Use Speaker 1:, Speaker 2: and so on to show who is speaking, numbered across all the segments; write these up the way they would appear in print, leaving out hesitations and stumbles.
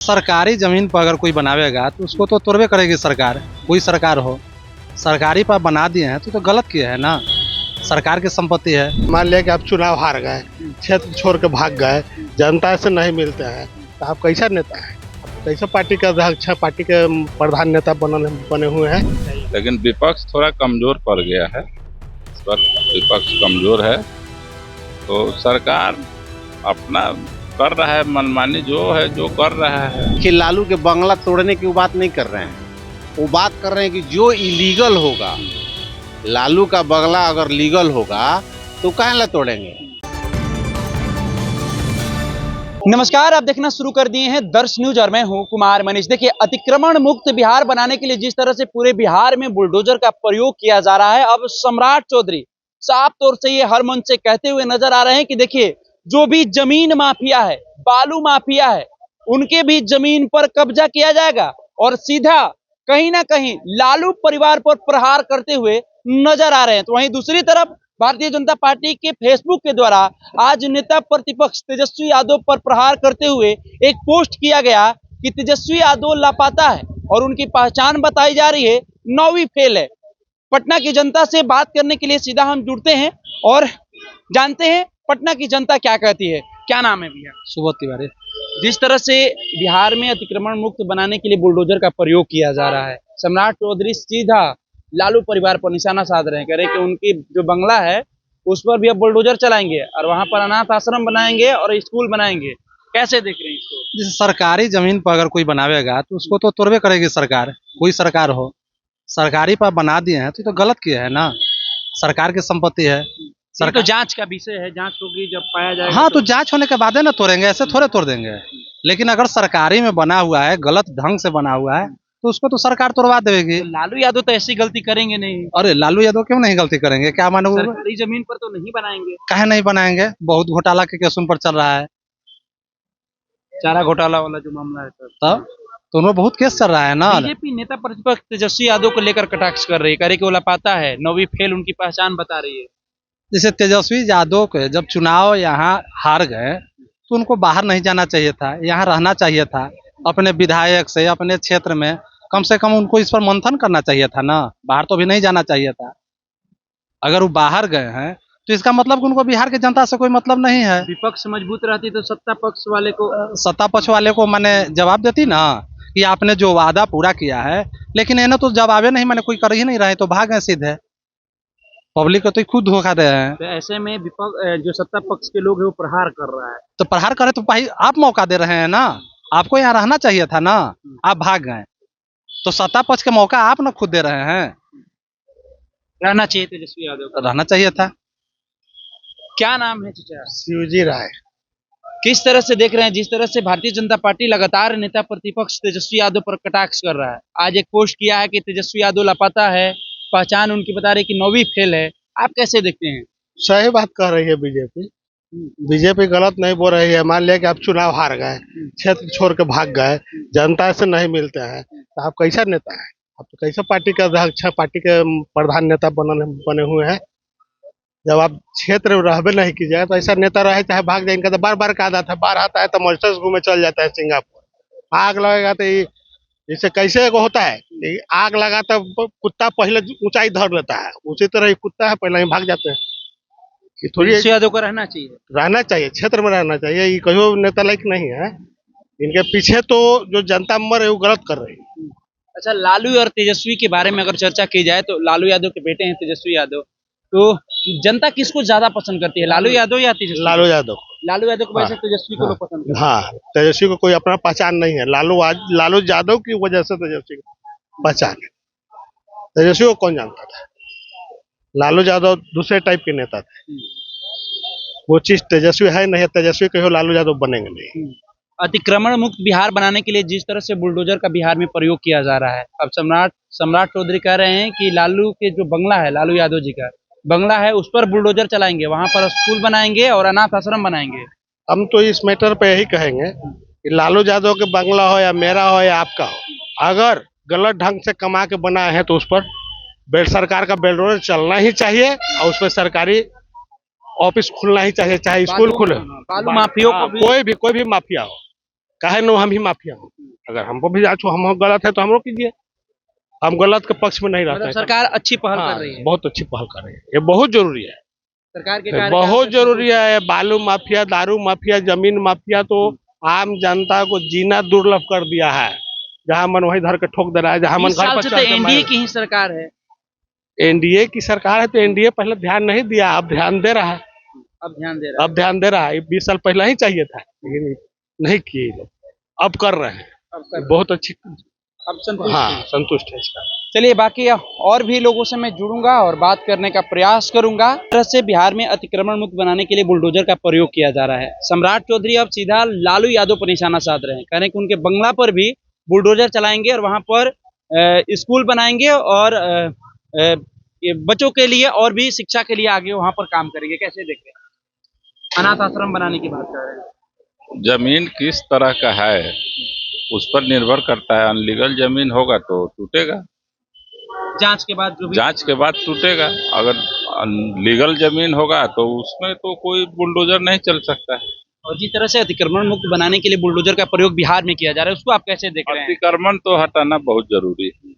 Speaker 1: सरकारी जमीन पर अगर कोई बनावेगा तो उसको तो तोड़वे करेगी सरकार, कोई सरकार हो। सरकारी पर बना दिए हैं तो गलत किया है ना, सरकार की संपत्ति है।
Speaker 2: मान लिया कि आप चुनाव हार गए, क्षेत्र छोड़ के भाग गए, जनता से नहीं मिलते हैं, तो आप कैसा नेता है? कैसे पार्टी का अध्यक्ष, पार्टी के प्रधान नेता बने हुए हैं।
Speaker 3: लेकिन विपक्ष थोड़ा कमजोर पड़ गया है, इस पर विपक्ष कमजोर है तो सरकार अपना कर रहा है, मनमानी जो कर रहा है।
Speaker 4: कि लालू के बंगला तोड़ने की वो बात नहीं कर रहे हैं, वो बात कर रहे हैं कि जो इलीगल होगा, लालू का बंगला अगर लीगल होगा तो काहे ला तोड़ेंगे।
Speaker 5: नमस्कार, आप देखना शुरू कर दिए हैं दर्श न्यूज और मैं हूं कुमार मनीष। देखिए, अतिक्रमण मुक्त बिहार बनाने के लिए जिस तरह से पूरे बिहार में बुलडोजर का प्रयोग किया जा रहा है, अब सम्राट चौधरी साफ तौर से ये हर मंच से कहते हुए नजर आ रहे हैं कि देखिए, जो भी जमीन माफिया है, बालू माफिया है, उनके भी जमीन पर कब्जा किया जाएगा और सीधा कहीं ना कहीं लालू परिवार पर प्रहार करते हुए नजर आ रहे हैं। तो वहीं दूसरी तरफ भारतीय जनता पार्टी के फेसबुक के द्वारा आज नेता प्रतिपक्ष तेजस्वी यादव पर प्रहार करते हुए एक पोस्ट किया गया कि तेजस्वी यादव लापता है और उनकी पहचान बताई जा रही है 9वीं फेल है। पटना की जनता से बात करने के लिए सीधा हम जुड़ते हैं और जानते हैं पटना की जनता क्या कहती है। क्या नाम है भैया?
Speaker 1: सुबोध तिवारी।
Speaker 5: जिस तरह से बिहार में अतिक्रमण मुक्त बनाने के लिए बुलडोजर का प्रयोग किया जा रहा है, सम्राट चौधरी सीधा लालू परिवार पर निशाना साध रहे हैं, कह रहे हैं कि उनकी जो बंगला है उस पर भी अब बुलडोजर चलाएंगे और वहां पर अनाथ आश्रम बनाएंगे और स्कूल बनाएंगे। कैसे देख रहे हैं इसको?
Speaker 1: जैसे सरकारी जमीन पर अगर कोई बनावेगा तो उसको तो तोड़वे करेगी सरकार, कोई सरकार हो। सरकारी पर बना दिए हैं तो गलत किया है ना, सरकार की संपत्ति है।
Speaker 5: सरकार तो जांच का विषय है, जांच होगी जब पाया जाएगा।
Speaker 1: हाँ, तो जांच होने के बाद है ना तोड़ेंगे, ऐसे थोड़े तोड़ देंगे। लेकिन अगर सरकारी में बना हुआ है, गलत ढंग से बना हुआ है, तो उसको तो सरकार तोड़वा देगी।
Speaker 5: तो लालू यादव तो ऐसी गलती करेंगे नहीं।
Speaker 1: अरे लालू यादव क्यों नहीं गलती करेंगे? क्या मानो,
Speaker 5: सरकारी जमीन पर तो नहीं बनाएंगे।
Speaker 1: काहे नहीं बनाएंगे? बहुत घोटाला के केस उन पर चल रहा है,
Speaker 5: चारा घोटाला वाला जो मामला है
Speaker 1: तब तो उनमें बहुत केस चल रहा है ना।
Speaker 5: बीजेपी नेता प्रतिपक्ष तेजस्वी यादव को लेकर कटाक्ष कर रही है, कह रही कि वो लापता है, 9वीं फेल उनकी पहचान बता रही है।
Speaker 1: जैसे तेजस्वी यादव के जब चुनाव यहाँ हार गए तो उनको बाहर नहीं जाना चाहिए था, यहाँ रहना चाहिए था। अपने विधायक से अपने क्षेत्र में कम से कम उनको इस पर मंथन करना चाहिए था ना, बाहर तो भी नहीं जाना चाहिए था। अगर वो बाहर गए हैं तो इसका मतलब उनको बिहार की जनता से कोई मतलब नहीं है।
Speaker 5: विपक्ष मजबूत रहती तो सत्ता पक्ष वाले को
Speaker 1: मैंने जवाब देती ना कि आपने जो वादा पूरा किया है, लेकिन इन्हें तो जवाबे नहीं, मैंने कोई कर ही नहीं रहे तो भाग गए सीधे। पब्लिक को तो खुद धोखा दे रहे हैं।
Speaker 5: तो ऐसे में विपक्ष जो सत्ता पक्ष के लोग हैं वो प्रहार कर रहा है।
Speaker 1: तो प्रहार करे तो भाई आप मौका दे रहे हैं ना, आपको यहाँ रहना चाहिए था ना, आप भाग गए तो सत्ता पक्ष के मौका आप ना खुद दे रहे हैं।
Speaker 5: रहना चाहिए तेजस्वी यादव को,
Speaker 1: रहना चाहिए था।
Speaker 5: क्या नाम है चाचा?
Speaker 2: शिवजी राय।
Speaker 5: किस तरह से देख रहे हैं जिस तरह से भारतीय जनता पार्टी लगातार नेता प्रतिपक्ष तेजस्वी यादव पर कटाक्ष कर रहा है? आज एक पोस्ट किया है कि तेजस्वी यादव लापता है, पहचान उनकी बता रही कि 9वीं फेल है। आप कैसे देखते हैं?
Speaker 2: सही बात कह रही है बीजेपी। बीजेपी गलत नहीं बोल रही है। मान लिया कि आप चुनाव हार गए, क्षेत्र छोड़ के भाग गए, जनता से नहीं मिलते हैं, तो आप कैसा नेता है? आप तो कैसे पार्टी का अध्यक्ष, पार्टी के प्रधान नेता बने हुए हैं। जब आप क्षेत्र में रहबे नहीं कीजिएगा तो ऐसा नेता रहे चाहे भाग जाए। इनका तो बार बार का आदत है, बाहर आता है तो मॉरिशस घूमे चल जाता है, सिंगापुर। आग लगेगा तो इसे कैसे होता है, आग लगा तो कुत्ता पहले ऊंचाई धर लेता है, उसी तरह ही कुत्ता है पहले ही भाग जाते हैं। ये थोड़ी
Speaker 5: यादव को रहना चाहिए,
Speaker 2: क्षेत्र में रहना चाहिए। ये कहीं नेता लायक नहीं है। इनके पीछे तो जो जनता मर है वो गलत कर रही है।
Speaker 5: अच्छा, लालू और तेजस्वी के बारे में अगर चर्चा की जाए तो लालू यादव के बेटे हैं तेजस्वी यादव, तो जनता किसको ज्यादा पसंद करती है, लालू यादव या तेजस्वी?
Speaker 2: लालू यादव
Speaker 5: को वैसे तेजस्वी को लोग पसंद करते हैं।
Speaker 2: हाँ, तेजस्वी को कोई अपना पहचान नहीं है। लालू यादव की वजह से तेजस्वी की पहचान है। तेजस्वी को कौन जानता था? लालू यादव दूसरे टाइप के नेता थे, वो चीज तेजस्वी है नहीं। तेजस्वी कहो लालू यादव बनेंगे नहीं।
Speaker 5: अतिक्रमण मुक्त बिहार बनाने के लिए जिस तरह से बुलडोजर का बिहार में प्रयोग किया जा रहा है, अब सम्राट चौधरी कह रहे हैं कि लालू के जो बंगला है, लालू यादव जी का बंगला है, उस पर बुलडोजर चलाएंगे, वहां पर स्कूल बनाएंगे और अनाथ आश्रम बनाएंगे।
Speaker 2: हम तो इस मैटर पे यही कहेंगे कि लालू यादव के बंगला हो या मेरा हो या आपका हो, अगर गलत ढंग से कमा के बनाए हैं तो उस पर सरकार का बुलडोजर चलना ही चाहिए और उस पर सरकारी ऑफिस खुलना ही चाहिए, चाहे स्कूल खुले,
Speaker 5: बालू माफियों को
Speaker 2: कोई भी माफिया हो, काहे न हम ही माफिया हो। अगर हमको भी आज हम गलत है तो हम कीजिए, हम गलत के पक्ष में नहीं रहते
Speaker 5: मतलब
Speaker 2: हैं।
Speaker 5: सरकार अच्छी पहल
Speaker 2: हाँ,
Speaker 5: कर रही है।
Speaker 2: बहुत अच्छी पहल कर रही है, ये बहुत जरूरी है,
Speaker 5: सरकार के कार्यकाल
Speaker 2: बहुत
Speaker 5: से
Speaker 2: जरूरी है। बालू माफिया, दारू माफिया, जमीन माफिया तो आम जनता को जीना दुर्लभ कर दिया है। जहाँ मन वहीं धर के ठोक दे रहा है, जहाँ मन
Speaker 5: 20
Speaker 2: घर
Speaker 5: साल
Speaker 2: पर
Speaker 5: से तो
Speaker 2: चढ़ के
Speaker 5: एनडीए की ही सरकार है।
Speaker 2: एनडीए की सरकार है तो एनडीए पहले ध्यान नहीं दिया, अब ध्यान दे रहा है।
Speaker 5: अब ध्यान दे रहा
Speaker 2: अब ध्यान दे रहा है, 20 साल पहले ही चाहिए था, लेकिन नहीं किए ये लोग, अब कर रहे हैं।
Speaker 5: है।
Speaker 2: बहुत अच्छी,
Speaker 5: अब संतुष्ट
Speaker 2: हाँ
Speaker 5: हैं।
Speaker 2: संतुष्ट है इसका।
Speaker 5: चलिए बाकी और भी लोगों से मैं जुड़ूंगा और बात करने का प्रयास करूंगा। इस तरह से बिहार में अतिक्रमण मुक्त बनाने के लिए बुलडोजर का प्रयोग किया जा रहा है। सम्राट चौधरी अब सीधा लालू यादव पर निशाना साध रहे हैं, कह रहे हैं कि उनके बंगला पर भी बुलडोजर चलाएंगे और वहां पर स्कूल बनाएंगे और ये बच्चों के लिए और भी शिक्षा के लिए आगे वहां पर काम करेंगे। कैसे देखते हैं? अनाथ आश्रम बनाने की बात कर रहे हैं।
Speaker 3: जमीन किस तरह का है उस पर निर्भर करता है। अनलीगल जमीन होगा तो टूटेगा,
Speaker 5: जांच के बाद जो भी
Speaker 3: जांच के बाद टूटेगा। अगर लीगल जमीन होगा तो उसमें तो कोई बुलडोजर नहीं चल सकता है।
Speaker 5: और जिस तरह से अतिक्रमण मुक्त बनाने के लिए बुलडोजर का प्रयोग बिहार में किया जा रहा है, उसको आप कैसे देख रहे हैं?
Speaker 3: अतिक्रमण तो हटाना बहुत जरूरी है,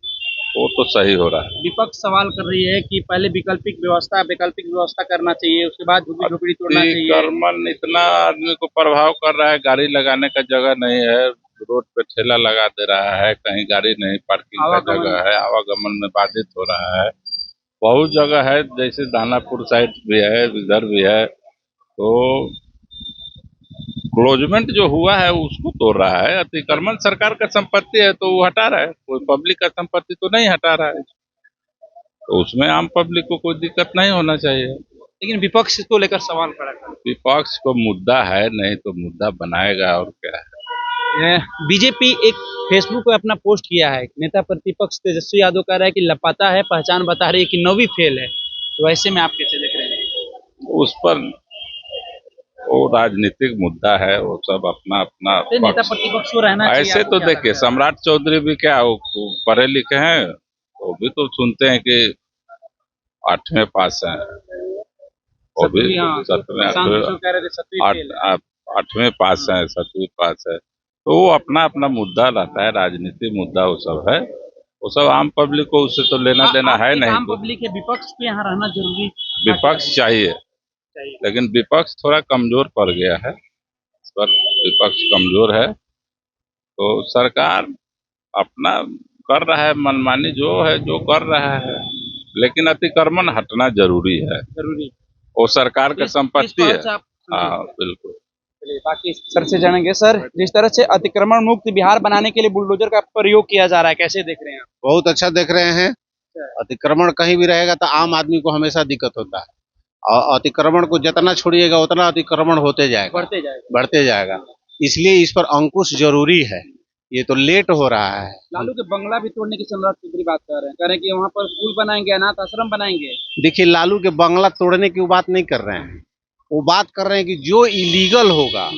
Speaker 3: वो तो सही हो रहा है।
Speaker 5: विपक्ष सवाल कर रही है कि पहले वैकल्पिक व्यवस्था करना चाहिए, उसके बाद झुग्गी झोपड़ी तोड़ना चाहिए।
Speaker 3: अतिक्रमण इतना आदमी को प्रभाव कर रहा है, गाड़ी लगाने का जगह नहीं है, रोड पे ठेला लगा दे रहा है, कहीं गाड़ी नहीं, पार्किंग का जगह है, आवागमन में बाधित हो रहा है। बहुत जगह है, जैसे दानापुर साइड भी है, इधर भी है, तो क्लोजमेंट जो हुआ है उसको तोड़ रहा है। अतिक्रमण सरकार का संपत्ति है तो वो हटा रहा है, कोई पब्लिक का संपत्ति तो नहीं हटा रहा है, तो उसमें आम पब्लिक को कोई दिक्कत नहीं होना चाहिए।
Speaker 5: लेकिन विपक्ष इसको लेकर सवाल खड़ा कर
Speaker 3: विपक्ष को मुद्दा है, नहीं तो मुद्दा बनाएगा और क्या है।
Speaker 5: बीजेपी एक फेसबुक पे अपना पोस्ट किया है, नेता प्रतिपक्ष तेजस्वी यादव कह रहा है कि लापता है, पहचान बता रही है कि 9वीं फेल है, तो ऐसे में आप कैसे देख रहे हैं?
Speaker 3: उस पर वो राजनीतिक मुद्दा है, वो सब अपना अपना
Speaker 5: नेता प्रतिपक्ष को रहना चाहिए।
Speaker 3: ऐसे तो देखिए, सम्राट चौधरी भी क्या वो पढ़े लिखे हैं, वो भी तो सुनते हैं कि 8वें पास हैं, वो भी 7वें 8वें पास है, 7वीं पास है, तो वो अपना अपना मुद्दा रहता है, राजनीतिक मुद्दा वो सब है, वो सब आम पब्लिक को उससे तो लेना देना है नहीं।
Speaker 5: आम पब्लिक है, विपक्ष के यहाँ रहना जरूरी,
Speaker 3: विपक्ष चाहिए, लेकिन विपक्ष थोड़ा कमजोर पड़ गया है, इस पर विपक्ष कमजोर है, तो सरकार अपना कर रहा है मनमानी, जो कर रहा है, लेकिन अतिक्रमण हटना जरूरी है, वो सरकार की संपत्ति है। हाँ बिल्कुल।
Speaker 5: बाकी सर से जानेंगे। सर, जिस तरह से अतिक्रमण मुक्त बिहार बनाने के लिए बुलडोजर का प्रयोग किया जा रहा है, कैसे देख रहे हैं आप?
Speaker 4: बहुत अच्छा देख रहे हैं। अतिक्रमण कहीं भी रहेगा तो आम आदमी को हमेशा दिक्कत होता है, और अतिक्रमण को जितना छोड़िएगा उतना अतिक्रमण बढ़ते जाएगा। इसलिए इस पर अंकुश जरूरी है, ये तो लेट हो रहा है।
Speaker 5: लालू के बंगला भी तोड़ने की सम्राट चौधरी बात कर रहे हैं, कह रहे हैं कि वहाँ पर स्कूल बनाएंगे, अनाथ आश्रम बनाएंगे।
Speaker 4: देखिए, लालू के बंगला तोड़ने की बात नहीं कर रहे हैं, वो बात कर रहे हैं कि जो इलीगल होगा,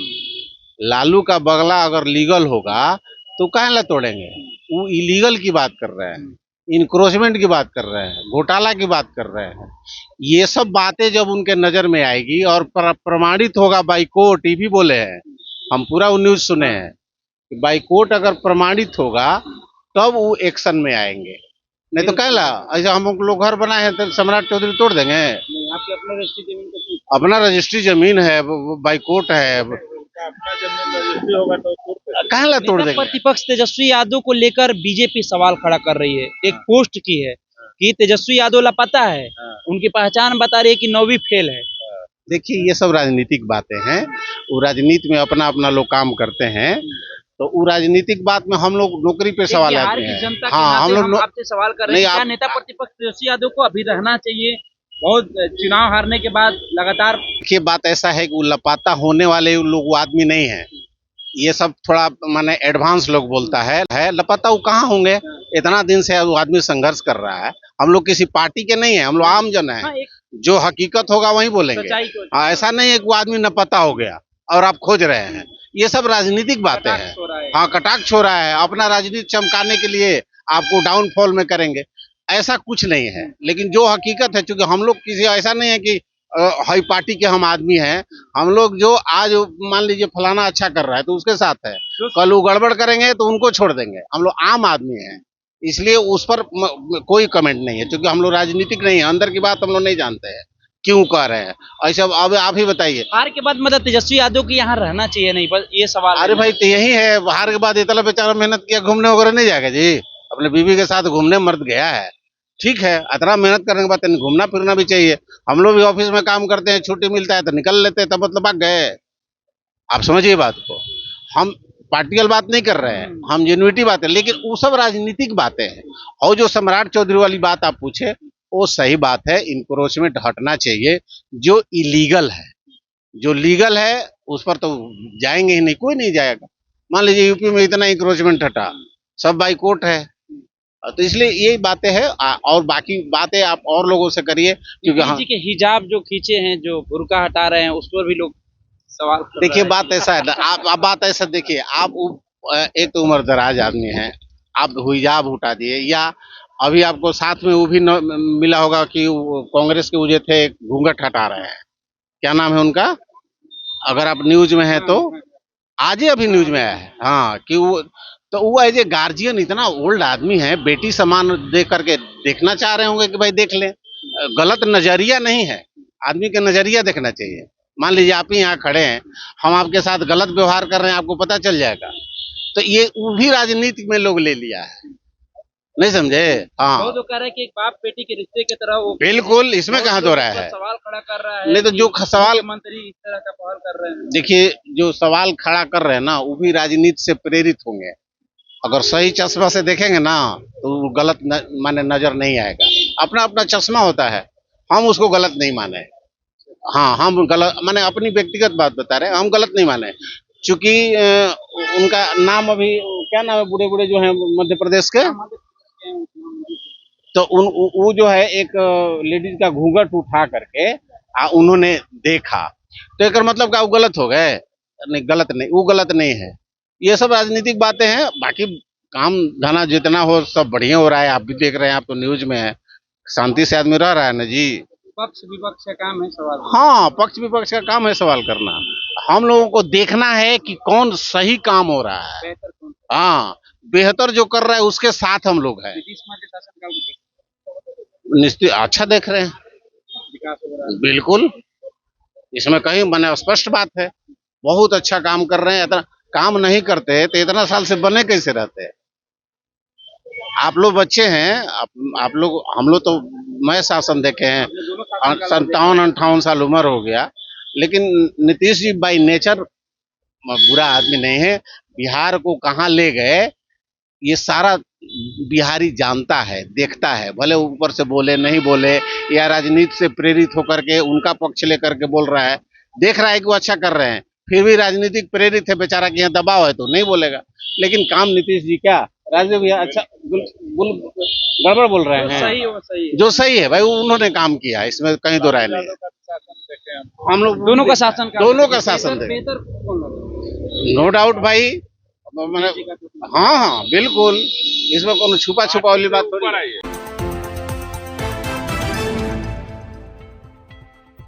Speaker 4: लालू का बंगला अगर लीगल होगा तो काहे ला तोड़ेंगे। वो इलीगल की बात कर रहे हैं, इंक्रोचमेंट की बात कर रहे हैं, घोटाला की बात कर रहे हैं। ये सब बातें जब उनके नजर में आएगी और प्रमाणित होगा बाई कोर्ट, ये भी बोले हैं, हम पूरा वो न्यूज सुने हैं कि बाई कोर्ट अगर प्रमाणित होगा तब वो एक्शन में आएंगे, नहीं तो कहला ऐसा हम लोग घर बनाए हैं तो सम्राट चौधरी तोड़ देंगे।
Speaker 5: आपकी अपना रजिस्ट्री जमीन
Speaker 4: अपना रजिस्ट्री जमीन है, बाई कोर्ट है, कहाँ ला तोड़ देंगे।
Speaker 5: प्रतिपक्ष तेजस्वी यादव को लेकर बीजेपी सवाल खड़ा कर रही है, एक पोस्ट की है कि तेजस्वी यादव लापता है, उनकी पहचान बता रही है कि 9वीं फेल है।
Speaker 4: देखिए, ये सब राजनीतिक बातें हैं, वो राजनीति में अपना अपना लोग काम करते हैं, तो वो राजनीतिक बात में हम लोग नोकरी पे सवाल आते हैं।
Speaker 5: हाँ, हम लोग आपसे सवाल कर रहे हैं, क्या नेता प्रतिपक्ष तेजस्वी यादव को अभी रहना चाहिए? बहुत चुनाव हारने के बाद लगातार
Speaker 4: देखिए, बात ऐसा है कि वो लापता होने वाले लोग वो आदमी नहीं है, ये सब थोड़ा माने एडवांस लोग बोलता है लापता वो कहाँ होंगे, इतना दिन से वो आदमी संघर्ष कर रहा है। हम लोग किसी पार्टी के नहीं है, हम लोग आम जन है, जो हकीकत होगा वही बोलेंगे। हाँ, ऐसा नहीं है कि वो आदमी लापता हो गया और आप खोज रहे हैं, ये सब राजनीतिक बातें हैं। हाँ, कटाक्ष हो रहा है, अपना राजनीति चमकाने के लिए आपको डाउनफॉल में करेंगे, ऐसा कुछ नहीं है। लेकिन जो हकीकत है, चूंकि हम लोग किसी ऐसा नहीं है कि हाई पार्टी के हम आदमी हैं, हम लोग जो आज मान लीजिए फलाना अच्छा कर रहा है तो उसके साथ है, कल वो गड़बड़ करेंगे तो उनको छोड़ देंगे। हम लोग आम आदमी हैं, इसलिए उस पर कोई कमेंट नहीं है, क्योंकि हम लोग राजनीतिक नहीं है, अंदर की बात हम लोग नहीं जानते हैं क्यों कर रहे हैं ऐसा। अब आप ही बताइए।
Speaker 5: हार के बाद मतलब तेजस्वी यादव की यहाँ रहना चाहिए नहीं, बस ये सवाल
Speaker 4: अरे भाई तो यही है, हार के बाद इतना बेचारा मेहनत किया, घूमने वगैरह नहीं जाएगा जी, अपने बीवी के साथ घूमने मर्द गया है, ठीक है, इतना मेहनत करने के बाद घूमना फिरना भी चाहिए। हम लोग भी ऑफिस में काम करते हैं, छुट्टी मिलता है तो निकल लेते हैं, तब मतलब भाग गए। आप समझिए बात को, हम पार्टिकल बात नहीं कर रहे हैं, हम जेन्युइनिटी बात है, लेकिन वो सब राजनीतिक बातें हैं। और जो सम्राट चौधरी वाली बात आप पूछे, वो सही बात है, इंक्रोचमेंट हटना चाहिए। जो इलीगल है, जो लीगल है उस पर तो जाएंगे ही नहीं, कोई नहीं जाएगा। मान लीजिए यूपी में इतना इंक्रोचमेंट हटा, सब बाई कोर्ट है, तो इसलिए यही बातें हैं। और बाकी बातें आप और लोगों से करिए, क्योंकि हाँ
Speaker 5: जी के हिजाब जो खींचे हैं, जो बुर्का हटा रहे हैं, उस पर भी लोग सवाल कर रहे
Speaker 4: देखिए
Speaker 5: हैं।
Speaker 4: बात ऐसा है ना, आप बात ऐसा देखिए, आप एक तो उम्र दराज आदमी हैं, आप हिजाब उठा दिए, या अभी आपको साथ में वो भी मिला होगा कि कांग्रेस के वो थे घूंघट हटा रहे हैं, क्या नाम है उनका, अगर आप न्यूज में है तो आज ही अभी न्यूज में आया है, हाँ, कि वो एज ए गार्जियन इतना ओल्ड आदमी है, बेटी समान देख करके देखना चाह रहे होंगे कि भाई देख लें। गलत नजरिया नहीं है, आदमी का नजरिया देखना चाहिए। मान लीजिए आप ही यहाँ खड़े हैं, हम आपके साथ गलत व्यवहार कर रहे हैं, आपको पता चल जाएगा, तो ये वो भी राजनीति में लोग ले लिया है, नहीं समझे। हाँ,
Speaker 5: वो कह रहे हैं कि एक बाप बेटी के रिश्ते की तरह वो
Speaker 4: बिल्कुल, इसमें कहाँ दो रहा है।
Speaker 5: सवाल खड़ा कर रहा है,
Speaker 4: नहीं तो जो सवाल,
Speaker 5: मंत्री इस तरह का पहल कर रहे हैं।
Speaker 4: देखिए जो सवाल खड़ा कर रहे हैं ना, वो भी राजनीति से प्रेरित होंगे। अगर सही चश्मा से देखेंगे ना तो गलत माने नजर नहीं आएगा। अपना अपना चश्मा होता है, हम उसको गलत नहीं माने। हाँ, हम गलत माने अपनी व्यक्तिगत बात बता रहे हैं, हम गलत नहीं माने, चूंकि उनका नाम अभी क्या नाम है, बूढ़े बूढ़े जो हैं मध्य प्रदेश के, तो वो जो है एक लेडीज का घूंघट उठा करके उन्होंने देखा, तो एक मतलब क्या वो गलत हो गए? नहीं, गलत नहीं, वो गलत नहीं है। ये सब राजनीतिक बातें हैं, बाकी काम धना जितना हो सब बढ़िया हो रहा है। आप भी देख रहे हैं, आप तो न्यूज में है, शांति से आदमी रह रहा है ना जी।
Speaker 5: पक्ष विपक्ष का काम है सवाल।
Speaker 4: हाँ, पक्ष विपक्ष का काम है सवाल करना, हम लोगों को देखना है कि कौन सही काम हो रहा है।
Speaker 5: बेहतर कौन?
Speaker 4: हाँ, बेहतर जो कर रहा है उसके साथ हम लोग हैं।
Speaker 5: नीतीश कुमार के शासनकाल
Speaker 4: निश्चित अच्छा देख रहे हैं,
Speaker 5: विकास हो रहा है।
Speaker 4: बिल्कुल, इसमें कहीं मैंने स्पष्ट बात है, बहुत अच्छा काम कर रहे हैं। इतना काम नहीं करते तो इतना साल से बने कैसे रहते? आप लोग बच्चे हैं, आप लोग, हम लोग तो मैं शासन देखे हैं, 57-58 साल उम्र हो गया, लेकिन नीतीश जी बाई नेचर बुरा आदमी नहीं है। बिहार को कहाँ ले गए ये सारा बिहारी जानता है, देखता है, भले ऊपर से बोले नहीं बोले, या राजनीति से प्रेरित होकर के उनका पक्ष लेकर के बोल रहा है, देख रहा है कि वो अच्छा कर रहे हैं, फिर भी राजनीतिक प्रेरित है बेचारा, कि यहाँ दबाव है तो नहीं बोलेगा। लेकिन काम नीतीश जी क्या, राजू भैया अच्छा गड़बड़ बोल रहे हैं,
Speaker 5: सही हो, सही है।
Speaker 4: जो सही है भाई, उन्होंने काम किया, इसमें कहीं दो राय नहीं है। हम लोग
Speaker 5: दोनों का शासन,
Speaker 4: दोनों का शासन दे,
Speaker 5: बेहतर कौन लगा?
Speaker 4: नो डाउट भाई, मैंने हाँ हाँ बिल्कुल, इसमें कोनो छुपा छुपा वाली बात थोड़ी।